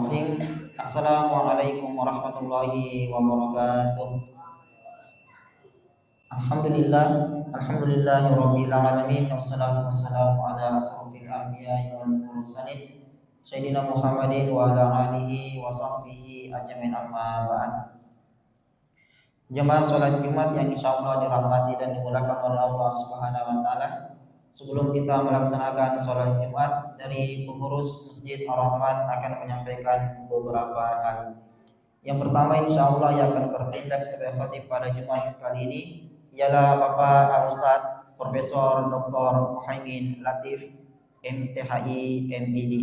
Bismillahirrahmanirrahim. Assalamualaikum warahmatullahi wabarakatuh. Alhamdulillahirabbil alamin wassalatu wassalamu ala asrofil anbiya'i wal mursalin sayyidina Muhammadin wa ala alihi wa sahbihi ajmain, amma ba'd. Jemaah salat Jumat yang insyaallah dirahmati dan dimuliakan oleh Allah Subhanahu wa taala. Sebelum kita melaksanakan sholat Jumat, dari pengurus Masjid Ar-Rahman akan menyampaikan beberapa hal. Yang pertama, insya Allah yang akan bertindak sebagai khatib pada Jumat kali ini ialah Bapak Al-Ustaz Profesor Dr. Muhaimin Latif, MTHI MPD,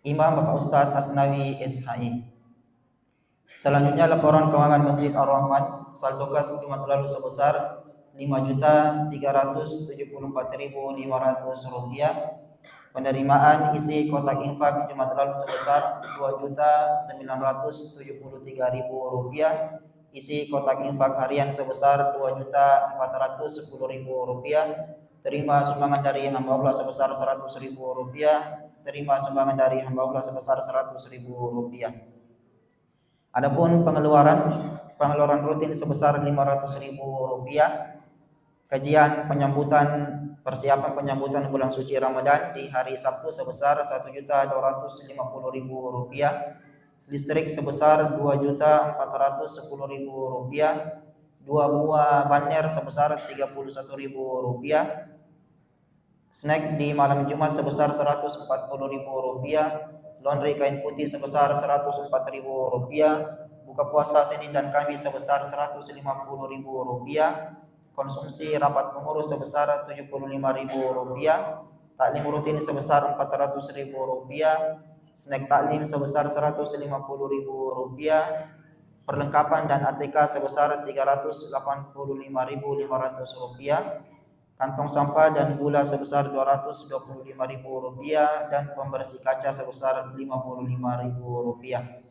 Imam Bapak Ustaz Asnawi SHI. Selanjutnya laporan keuangan Masjid Ar-Rahman saldo kas Jumat lalu sebesar Rp5.374.500. Penerimaan isi kotak infak Jumat lalu sebesar Rp2.973.000. Isi kotak infak harian sebesar Rp2.410.000. Terima sumbangan dari hamba Allah sebesar Rp100.000. Terima sumbangan dari hamba Allah sebesar Rp100.000. Adapun pengeluaran rutin sebesar Rp500.000. Kajian persiapan penyambutan bulan suci Ramadan di hari Sabtu sebesar Rp1.250.000. Listrik sebesar Rp2.410.000. 2 buah banner sebesar Rp31.000. Snack di malam Jumat sebesar Rp140.000. Laundry kain putih sebesar Rp104.000. Buka puasa Senin dan Kamis sebesar Rp150.000. Konsumsi rapat pengurus sebesar Rp75.000. Taklim rutin sebesar Rp400.000. Snack taklim sebesar Rp150.000. Perlengkapan dan ATK sebesar Rp385.500. Kantong sampah dan gula sebesar Rp225.000 dan pembersih kaca sebesar Rp55.000.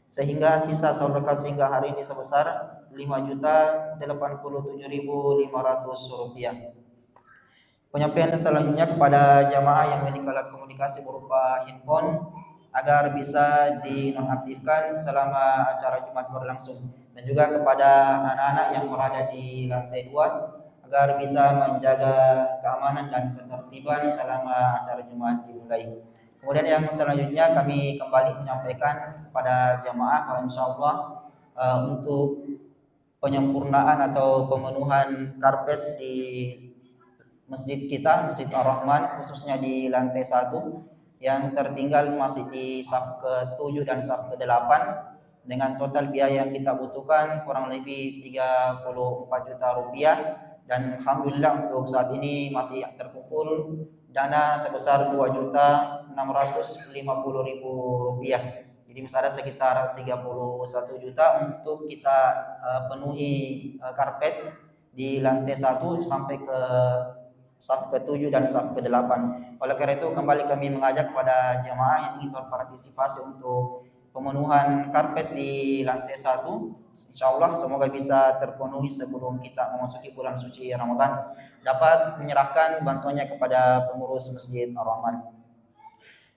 Sehingga sisa saldo kas hingga hari ini sebesar Rp5.087.500. Penyampaian selanjutnya kepada jamaah yang memiliki alat komunikasi berupa handphone agar bisa dinonaktifkan selama acara Jumat berlangsung, dan juga kepada anak-anak yang berada di lantai 2 agar bisa menjaga keamanan dan ketertiban selama acara Jumat dimulai. Kemudian yang selanjutnya kami kembali menyampaikan kepada jamaah bahwa insyaallah untuk penyempurnaan atau pemenuhan karpet di masjid kita, Masjid Ar-Rahman, khususnya di lantai 1 yang tertinggal masih di saf ke-7 dan saf ke-8, dengan total biaya yang kita butuhkan kurang lebih Rp34 juta, dan alhamdulillah untuk saat ini masih terkumpul dana sebesar Rp2.650.000. Jadi masih ada sekitar 31 juta untuk kita penuhi karpet di lantai 1 sampai ke saf ke-7 dan saf ke-8. Oleh karena itu kembali kami mengajak kepada jamaah yang ingin berpartisipasi untuk pemenuhan karpet di lantai 1. Insyaallah semoga bisa terpenuhi sebelum kita memasuki bulan suci Ramadan, dapat menyerahkan bantuannya kepada pengurus Masjid Ar-Rahman.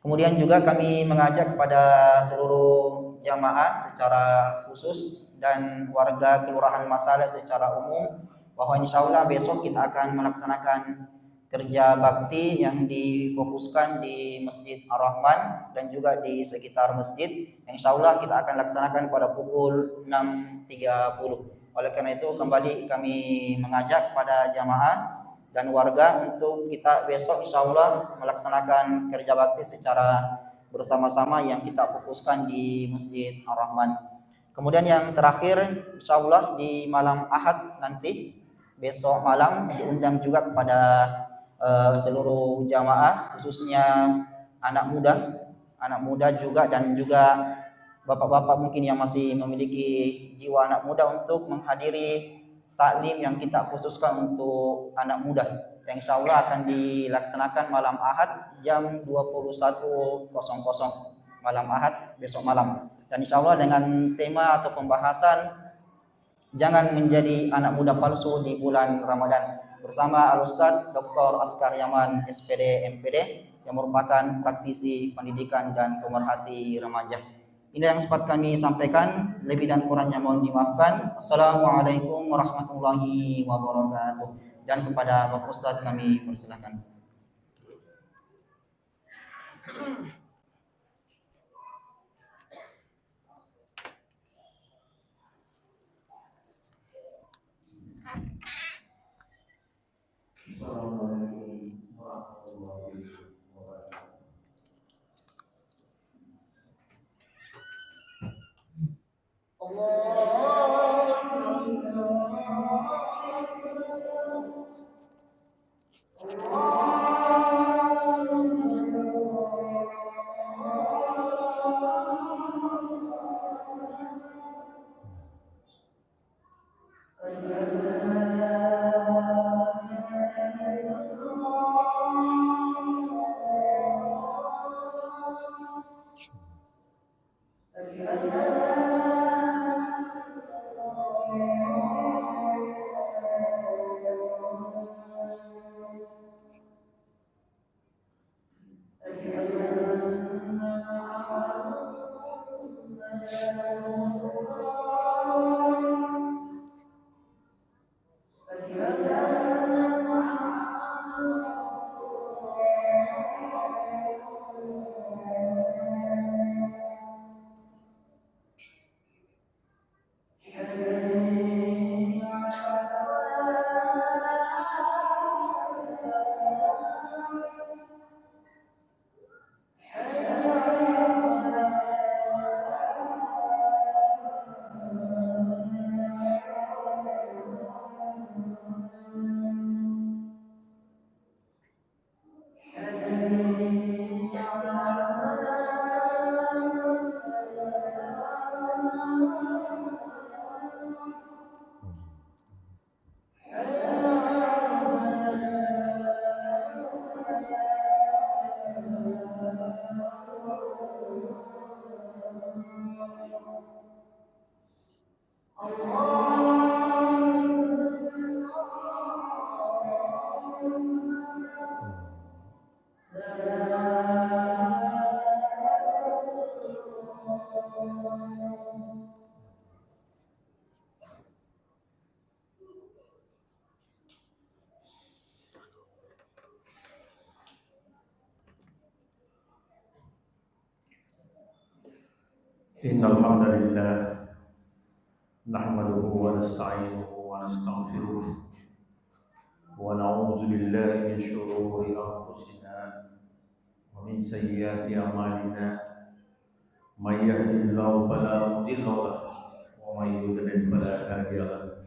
Kemudian juga kami mengajak kepada seluruh jamaah secara khusus dan warga Kelurahan Masalah secara umum bahwa insyaallah besok kita akan melaksanakan kerja bakti yang difokuskan di Masjid Ar-Rahman dan juga di sekitar masjid. Insyaallah kita akan laksanakan pada pukul 6.30. Oleh karena itu kembali kami mengajak kepada jamaah dan warga untuk kita besok insyaallah melaksanakan kerja bakti secara bersama-sama yang kita fokuskan di Masjid Ar-Rahman. Kemudian yang terakhir, insyaallah di malam Ahad nanti besok malam diundang juga kepada seluruh jamaah, khususnya anak muda juga, dan juga bapak-bapak mungkin yang masih memiliki jiwa anak muda untuk menghadiri taklim yang kita khususkan untuk anak muda, yang insyaallah akan dilaksanakan malam Ahad jam 21.00 malam Ahad besok malam. Dan insyaallah dengan tema atau pembahasan jangan menjadi anak muda palsu di bulan Ramadan, bersama Al-Ustaz Dr. Askar Yaman SPD MPD yang merupakan praktisi pendidikan dan pemerhati remaja. Ini yang sempat kami sampaikan, lebih dan kurangnya mohon dimaafkan. Assalamualaikum warahmatullahi wabarakatuh. Dan kepada Bapak Ustadz kami persilakan. Innal hamdalillah nahmaduhu wa nasta'inuhu wa nastaghfiruh wa na'udzu billahi min shururi anfusina wa min sayyiati a'malina may yahdihillahu fala mudilla lahu wa may yudlil fala hadiya lahu.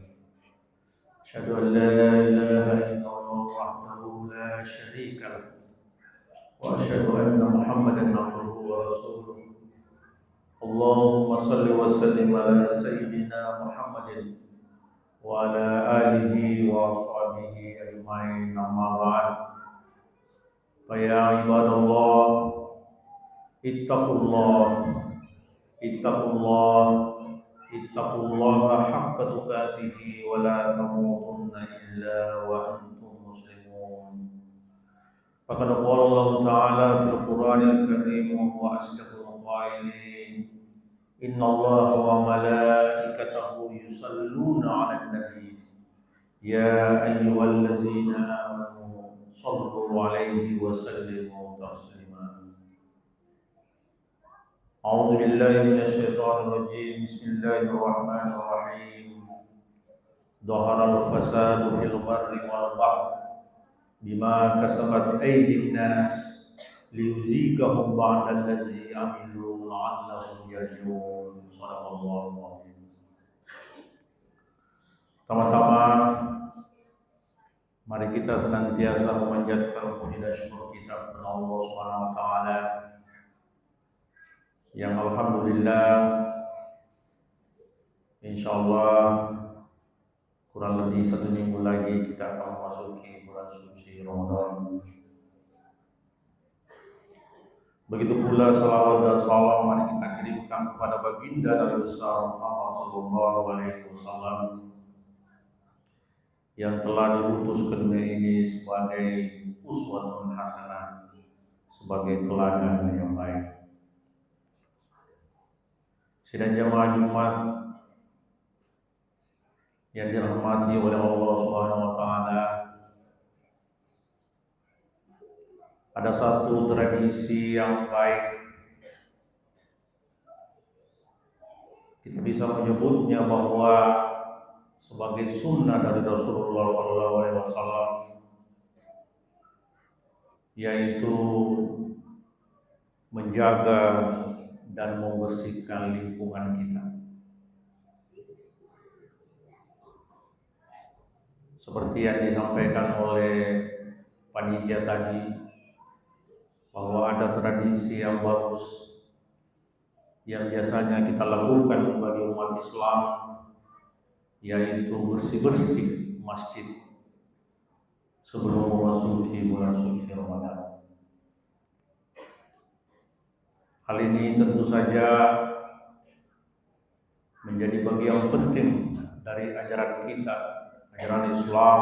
Asyhadu an la ilaha illallah wahdahu la syarika lahu wa asyhadu anna Muhammadan abduhu wa rasuluh. Allahumma salli wa sallim ala sayyidina Muhammadin wa ala alihi wa ashabihi ajma'in, amma ba'd. Fa ya ibadallah, ittaqullaha haqqa tuqatih wa la tamutunna illa wa antum muslimun. Faqad qala Allah ta'ala fil Qur'anil Karim wa huwa asdaqul qailin. Inna Allah wa malaikatahu yusalluna 'alan nabi ya ayyuhallazina amanu sallu 'alaihi wa sallimu taslima. A'udzu billahi minasy syaithanir rajim. Bismillahirrahmanirrahim. Dhaharal fasadu fil barri wal bahri bima kasabat aydin nas liyuzikahum ba'da allazi amilu la'allahum yarji'un. Shadaqallahu adzim. Tama-tama mari kita senantiasa memanjatkan puji dan syukur kita kepada Allah Subhanahu wa taala yang alhamdulillah insyaallah kurang lebih 1 minggu lagi kita akan memasuki bulan suci Ramadan. Begitu pula salawat dan salam mari kita kirimkan kepada baginda Nabi besar Muhammad sallallahu alaihi wasallam yang telah diutus ke dunia ini sebagai uswatun hasanah, sebagai teladan yang baik. Sidang jamaah Jumat yang dirahmati oleh Allah Subhanahu wa taala, ada satu tradisi yang baik, kita bisa menyebutnya bahwa sebagai sunnah dari Rasulullah SAW, yaitu menjaga dan membersihkan lingkungan kita. Seperti yang disampaikan oleh panitia tadi, bahwa ada tradisi yang bagus yang biasanya kita lakukan bagi umat Islam, yaitu bersih-bersih masjid sebelum memasuki bulan suci Ramadan. Hal ini tentu saja menjadi bagian penting dari ajaran kita, ajaran Islam.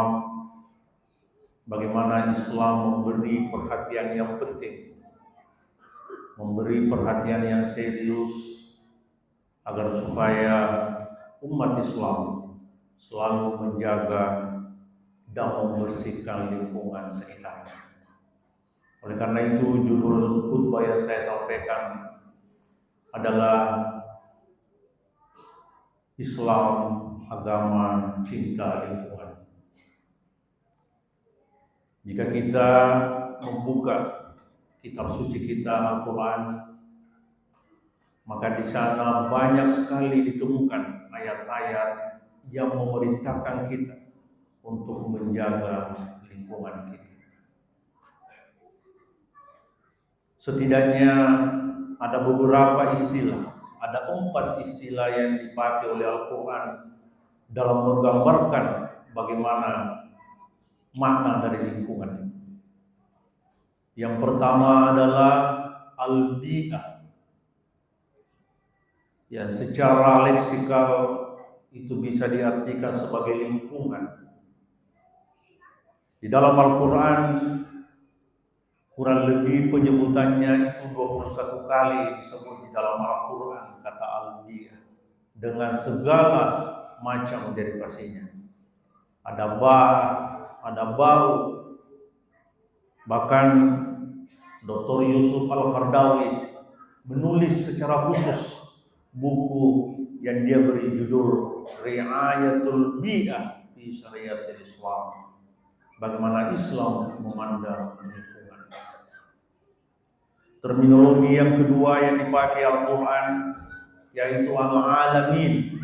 Bagaimana Islam memberi perhatian yang penting, memberi perhatian yang serius, agar supaya umat Islam selalu menjaga dan membersihkan lingkungan sekitarnya. Oleh karena itu, judul khutbah yang saya sampaikan adalah Islam, agama cinta lingkungan. Jika kita membuka kitab suci kita Al-Quran, maka di sana banyak sekali ditemukan ayat-ayat yang memerintahkan kita untuk menjaga lingkungan kita. Setidaknya ada beberapa istilah, ada 4 istilah yang dipakai oleh Al-Quran dalam menggambarkan bagaimana makna dari lingkungan itu. Yang pertama adalah al-bi'ah, yang secara leksikal itu bisa diartikan sebagai lingkungan. Di dalam Al-Quran kurang lebih penyebutannya itu 21 kali disebut di dalam Al-Quran kata al-bi'ah, dengan segala macam derivasinya. Ada ada bau. Bahkan Dr. Yusuf Al-Qaradawi menulis secara khusus buku yang dia beri judul Ri'ayatul Bi'ah fi Syariatil Islam, bagaimana Islam memandang lingkungan. Terminologi yang kedua yang dipakai Al-Quran yaitu al-alamin,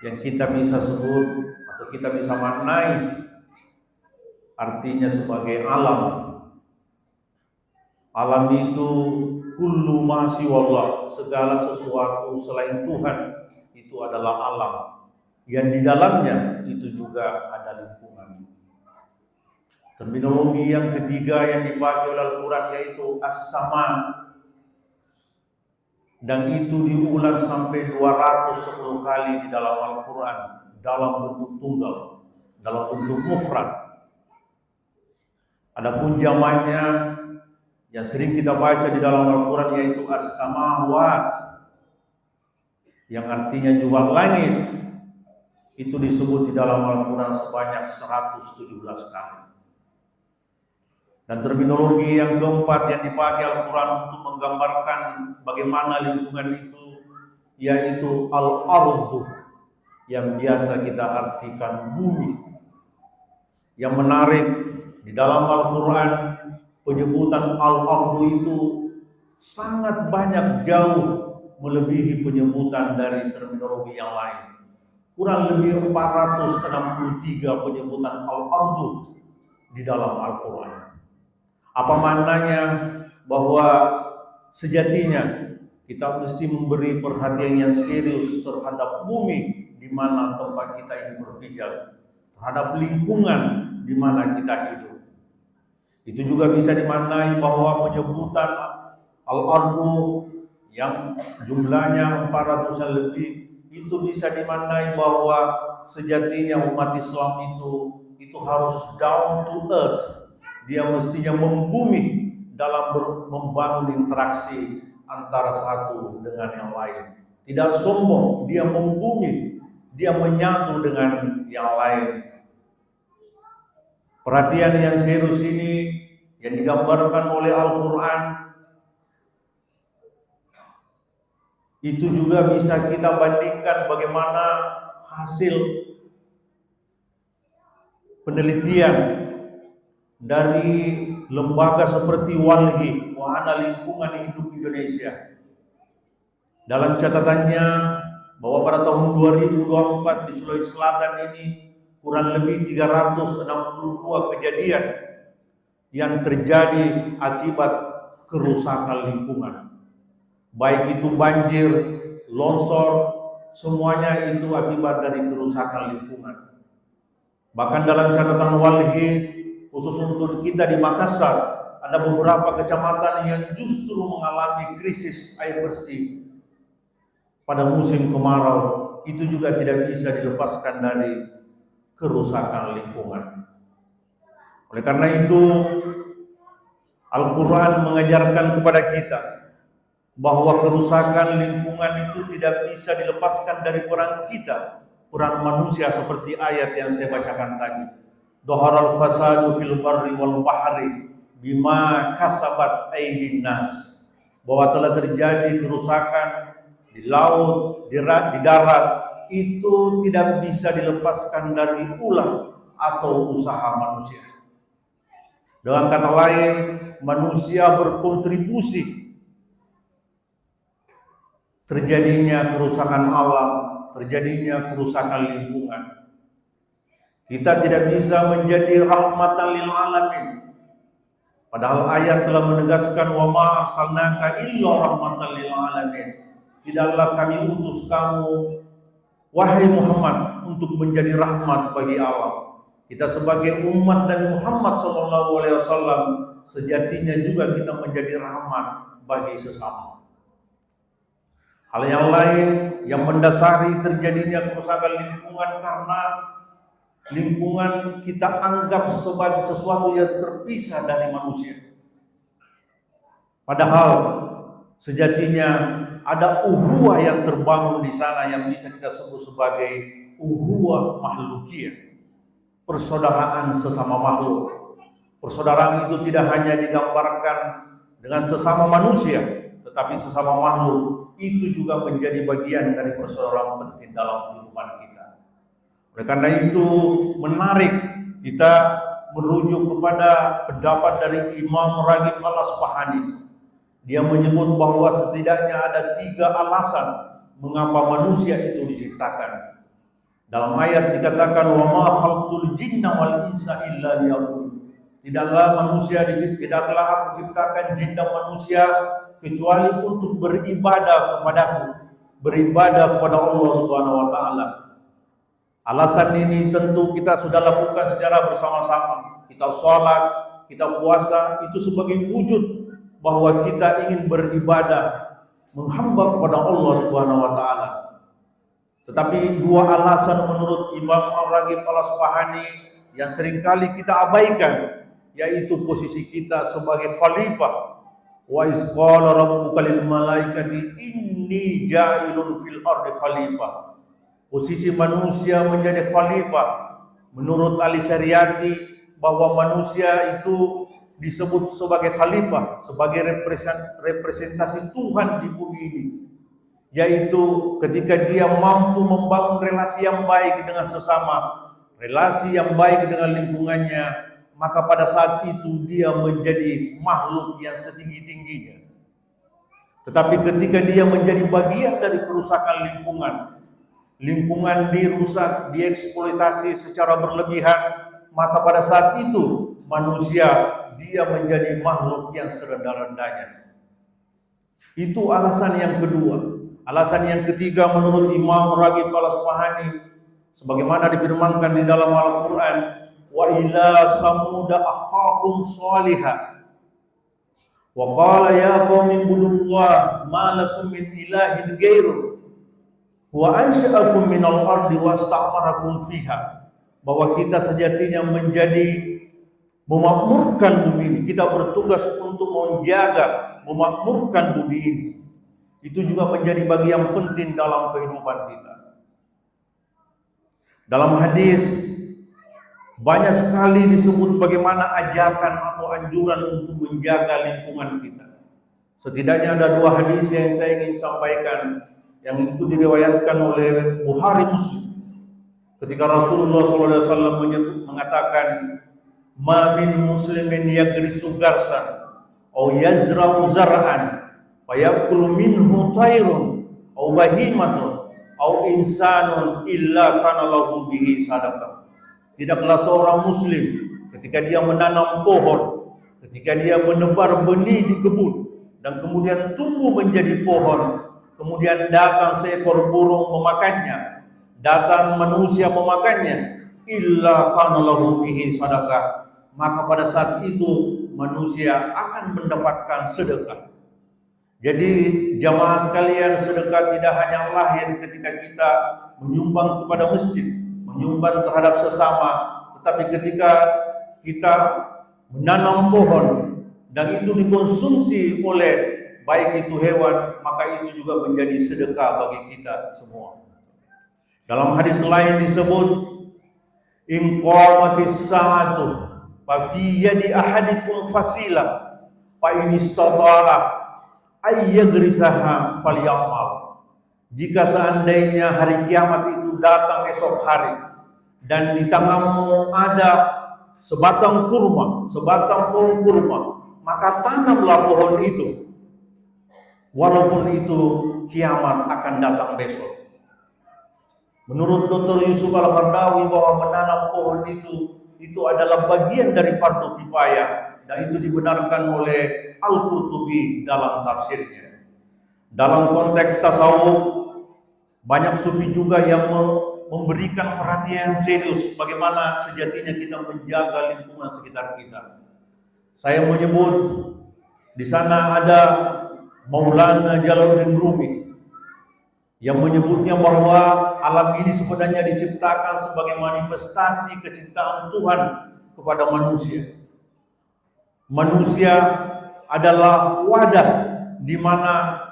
yang kita bisa sebut atau kita bisa maknai artinya sebagai alam. Alam itu kullu ma siwallah, segala sesuatu selain Tuhan itu adalah alam, yang di dalamnya itu juga ada lingkungan. Terminologi yang ketiga yang dipakai oleh Al-Quran yaitu as-sama, dan itu diulang sampai 210 kali di dalam Al-Quran dalam bentuk tunggal, dalam bentuk mufrad. Adapun jamaknya yang sering kita baca di dalam Al-Quran yaitu as-samawat, yang artinya juga langit, itu disebut di dalam Al-Quran sebanyak 117 kali. Dan terminologi yang keempat yang dipakai Al-Quran untuk menggambarkan bagaimana lingkungan itu yaitu al-ardu, yang biasa kita artikan bumi. Yang menarik, di dalam Al-Quran penyebutan al-ardu itu sangat banyak, jauh melebihi penyebutan dari terminologi yang lain. Kurang lebih 463 penyebutan al-ardu di dalam Al-Quran. Apa maknanya? Bahwa sejatinya kita mesti memberi perhatian yang serius terhadap bumi di mana tempat kita ini berpijak, terhadap lingkungan di mana kita hidup. Itu juga bisa dimaknai bahwa penyebutan al-ardu yang jumlahnya 400 lebih, itu bisa dimaknai bahwa sejatinya umat Islam itu harus down to earth, dia mestinya membumi dalam membangun interaksi antara satu dengan yang lain. Tidak sombong, dia membumi, dia menyatu dengan yang lain. Perhatian yang serius ini yang digambarkan oleh Al-Quran itu juga bisa kita bandingkan bagaimana hasil penelitian dari lembaga seperti WALHI, Wahana Lingkungan Hidup Indonesia. Dalam catatannya bahwa pada tahun 2024 di Sulawesi Selatan ini kurang lebih 362 kejadian yang terjadi akibat kerusakan lingkungan. Baik itu banjir, longsor, semuanya itu akibat dari kerusakan lingkungan. Bahkan dalam catatan WALHI, khusus untuk kita di Makassar, ada beberapa kecamatan yang justru mengalami krisis air bersih pada musim kemarau. Itu juga tidak bisa dilepaskan dari kerusakan lingkungan. Oleh karena itu, Al-Quran mengajarkan kepada kita bahwa kerusakan lingkungan itu tidak bisa dilepaskan dari peran kita, peran manusia, seperti ayat yang saya bacakan tadi. Dhaharal fasadu fil barri wal bahri bima kasabat aydin nas, bahwa telah terjadi kerusakan di laut, di darat, itu tidak bisa dilepaskan dari ulah atau usaha manusia. Dengan kata lain, manusia berkontribusi terjadinya kerusakan alam, terjadinya kerusakan lingkungan. Kita tidak bisa menjadi rahmatan lil alamin. Padahal ayat telah menegaskan wa ma arsalnaka illa rahmatan lil alamin. Tidaklah kami utus kamu wahai Muhammad untuk menjadi rahmat bagi alam. Kita sebagai umat Nabi Muhammad SAW sejatinya juga kita menjadi rahmat bagi sesama. Hal yang lain yang mendasari terjadinya kerusakan lingkungan karena lingkungan kita anggap sebagai sesuatu yang terpisah dari manusia. Padahal sejatinya ada uhuwah yang terbangun di sana yang bisa kita sebut sebagai uhuwah makhlukiyah. Persaudaraan sesama makhluk. Persaudaraan itu tidak hanya digambarkan dengan sesama manusia, tetapi sesama makhluk itu juga menjadi bagian dari persaudaraan penting dalam kehidupan kita. Oleh karena itu menarik kita merujuk kepada pendapat dari Imam Raghib Al-Asfahani. Dia menyebut bahwa setidaknya ada 3 alasan mengapa manusia itu diciptakan. Dalam ayat dikatakan wa ma khalaqtul jinna wal insa illa liya'budun. Tidaklah aku ciptakan jin dan manusia kecuali untuk beribadah kepadaku, beribadah kepada Allah Subhanahu wa taala. Alasan ini tentu kita sudah lakukan secara bersama-sama. Kita sholat, kita puasa, itu sebagai wujud bahwa kita ingin beribadah, menghamba kepada Allah Subhanahu wa taala. Tetapi 2 alasan menurut Imam Raghib Al-Asfahani yang seringkali kita abaikan, yaitu posisi kita sebagai khalifah. Wa iz qala rabbuka lil malaikati inni ja'ilun fil ardi khalifah. Posisi manusia menjadi khalifah. Menurut Ali Syariati, bahwa manusia itu disebut sebagai khalifah, sebagai representasi Tuhan di bumi ini. Yaitu ketika dia mampu membangun relasi yang baik dengan sesama, relasi yang baik dengan lingkungannya, maka pada saat itu dia menjadi makhluk yang setinggi-tingginya. Tetapi ketika dia menjadi bagian dari kerusakan lingkungan dirusak, dieksploitasi secara berlebihan, maka pada saat itu manusia dia menjadi makhluk yang serendah-rendahnya. Itu alasan yang kedua. Alasan yang ketiga menurut Imam Raghib Al-Asfahani, sebagaimana difirmankan di dalam Al-Quran, wa ila samuda akhahum salihah wa qala ya qaumi ibudullah ma lakum min ilahin ghairuh wa ansha'akum minal ardi wasta'marakum fiha. Bahwa kita sejatinya menjadi memakmurkan bumi ini. Kita bertugas untuk menjaga, memakmurkan bumi ini. Itu juga menjadi bagian penting dalam kehidupan kita. Dalam hadis banyak sekali disebut bagaimana ajakan atau anjuran untuk menjaga lingkungan kita. Setidaknya ada 2 hadis yang saya ingin sampaikan, yang itu diriwayatkan oleh Bukhari Muslim. Ketika Rasulullah SAW mengatakan, "Ma min muslimin yagrisu garsan, au yazra'u zar'an, fayakulu minhu tayrun, au bahimatun, au insanun illa kana lahu bihi sadaqah." Tidaklah seorang muslim ketika dia menanam pohon, ketika dia menebar benih di kebun, dan kemudian tumbuh menjadi pohon, kemudian datang seekor burung memakannya, datang manusia memakannya, illa kana lahu bihi sadaqah, maka pada saat itu manusia akan mendapatkan sedekah. Jadi jamaah sekalian, sedekah tidak hanya lahir ketika kita menyumbang kepada masjid, menyumbang terhadap sesama, tetapi ketika kita menanam pohon dan itu dikonsumsi oleh baik itu hewan, maka itu juga menjadi sedekah bagi kita semua. Dalam hadis lain disebut, in qamatis sa'atu fa fi yadi ahadikum fasilah fa in istata'a ay yagrisaha falyamal. Jika seandainya hari kiamat itu datang esok hari dan di tanganmu ada sebatang kurma, sebatang pohon kurma, maka tanamlah pohon itu, walaupun itu kiamat akan datang besok. Menurut Dr. Yusuf Al-Qaradawi bahwa menanam pohon itu adalah bagian dari fardu kifayah, dan itu dibenarkan oleh Al-Qurtubi dalam tafsirnya. Dalam konteks tasawuf, banyak sufi juga yang memberikan perhatian serius bagaimana sejatinya kita menjaga lingkungan sekitar kita. Saya menyebut di sana ada Maulana Jalaluddin Rumi yang menyebutnya bahwa alam ini sebenarnya diciptakan sebagai manifestasi kecintaan Tuhan kepada manusia. Manusia adalah wadah di mana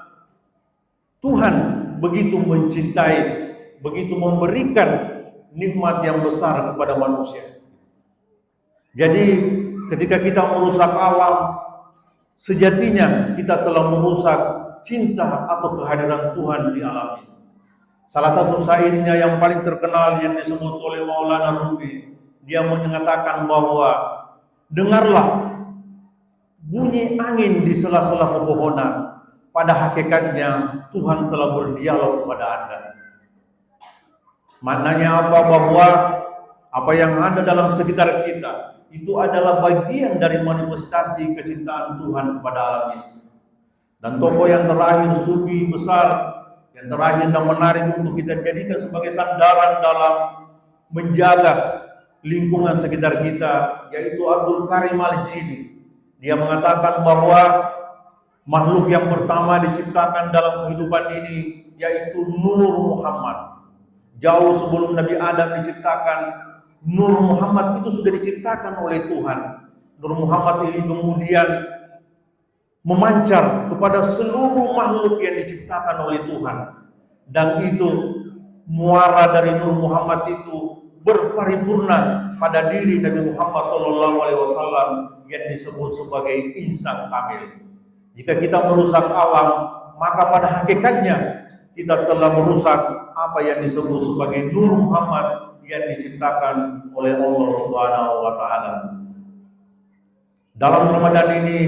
Tuhan begitu mencintai, begitu memberikan nikmat yang besar kepada manusia. Jadi ketika kita merusak alam, sejatinya kita telah merusak cinta atau kehadiran Tuhan di alam ini. Salah satu syairnya yang paling terkenal yang disebut oleh Maulana Rumi, dia mengatakan bahwa dengarlah bunyi angin di sela-sela pepohonan, pada hakikatnya Tuhan telah berdialog kepada Anda. Maknanya apa? Bahwa apa yang ada dalam sekitar kita itu adalah bagian dari manifestasi kecintaan Tuhan kepada alam ini. Dan tokoh yang terakhir, sufi besar yang terakhir dan menarik untuk kita jadikan sebagai sandaran dalam menjaga lingkungan sekitar kita, yaitu Abdul Karim Al-Jili. Dia mengatakan bahwa makhluk yang pertama diciptakan dalam kehidupan ini yaitu Nur Muhammad. Jauh sebelum Nabi Adam diciptakan, Nur Muhammad itu sudah diciptakan oleh Tuhan. Nur Muhammad ini kemudian memancar kepada seluruh makhluk yang diciptakan oleh Tuhan, dan itu muara dari Nur Muhammad itu berparipurna pada diri Nabi Muhammad SAW yang disebut sebagai insan kamil. Jika kita merusak alam, maka pada hakikatnya kita telah merusak apa yang disebut sebagai Nur Muhammad yang diciptakan oleh Allah Subhanahu wa Ta'ala. Dalam Ramadan ini,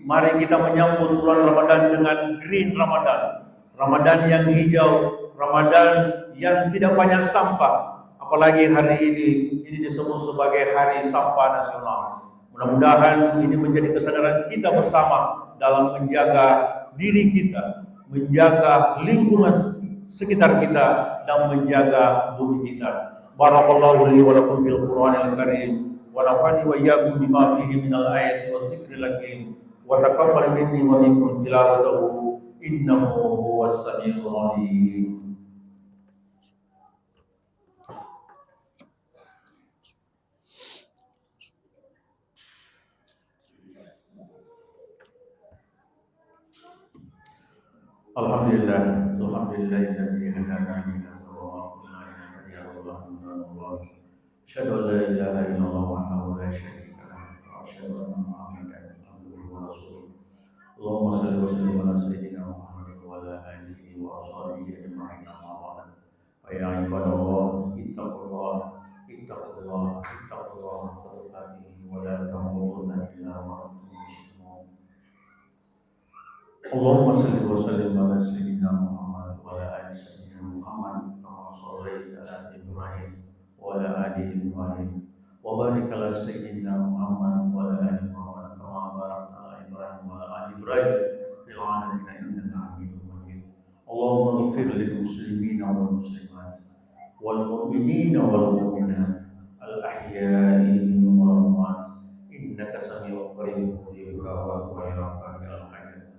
mari kita menyambut bulan Ramadan dengan green Ramadan, Ramadan yang hijau, Ramadan yang tidak banyak sampah. Apalagi hari ini disebut sebagai Hari Sampah Nasional. Mudah-mudahan ini menjadi kesadaran kita bersama dalam menjaga diri kita, menjaga lingkungan sekitar kita, dan menjaga bumi kita. Barakallahu li wa lakum bil Qur'anil Karim wa nafa'ani wa iyyakum bima fihi minal ayati was zikril hakim. Wa taqabbal minni wa minkum tilawatahu innahu huwas samiul alim. Alhamdulillah, alhamdulillahilladzi hadana li hadza wa ma kunna linahtadiya laula an hadana Allah. Asyhadu an la ilaha illallah wahdahu la syarika lahu wa asyhadu anna Muhammadan abduhu wa rasuluh. Allahumma shalli wa sallim ala sayyidina Muhammadin wa ala alihi wa ashabihi ajma'in amma ba'd. Fa ya ibadallah, ittaqullah, ittaqullah, ittaqullah haqqa tuqatih wa la tamutunna illa wa antum muslimun. Allahumma salli wa sallim ala sayyidina Muhammad wa ala ali sayyidina Muhammad kama shallaita ala Ibrahim wa ala ali Ibrahim wa barik ala sayyidina Muhammad wa ala ali Muhammad kama barakta ala Ibrahim wa ala ali Ibrahim fil alamin innaka Hamidum Majid. Allahumma ighfir lil muslimina wal muslimat wal mu'minina wal mu'minat al ahya'i minhum wal amwat innaka sami'un qaribun mujibud da'wat wa ya qadiyal hajat.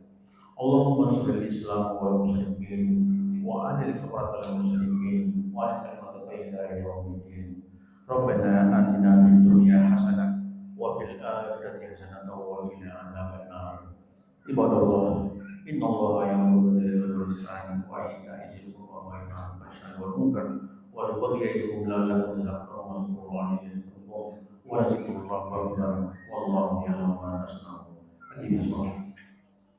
Allahumma sholli Islam wal muslimin wa anil kafarat muslimin wa anil kalimatu ila yaumiddin. Rabbana atina fid dunya hasanah wa fil akhirati hasanah wa qina adzabannar. Ibadallah, innallaha ya'muru bil 'adli wal ihsani wa ita'i dzil qurba wa yanha 'anil fahsya'i wal munkar wal baghi ya'idukum la'allakum tadhakkarun wa dzikrullahi akbar wallahu ya'lamu ma tasna'un.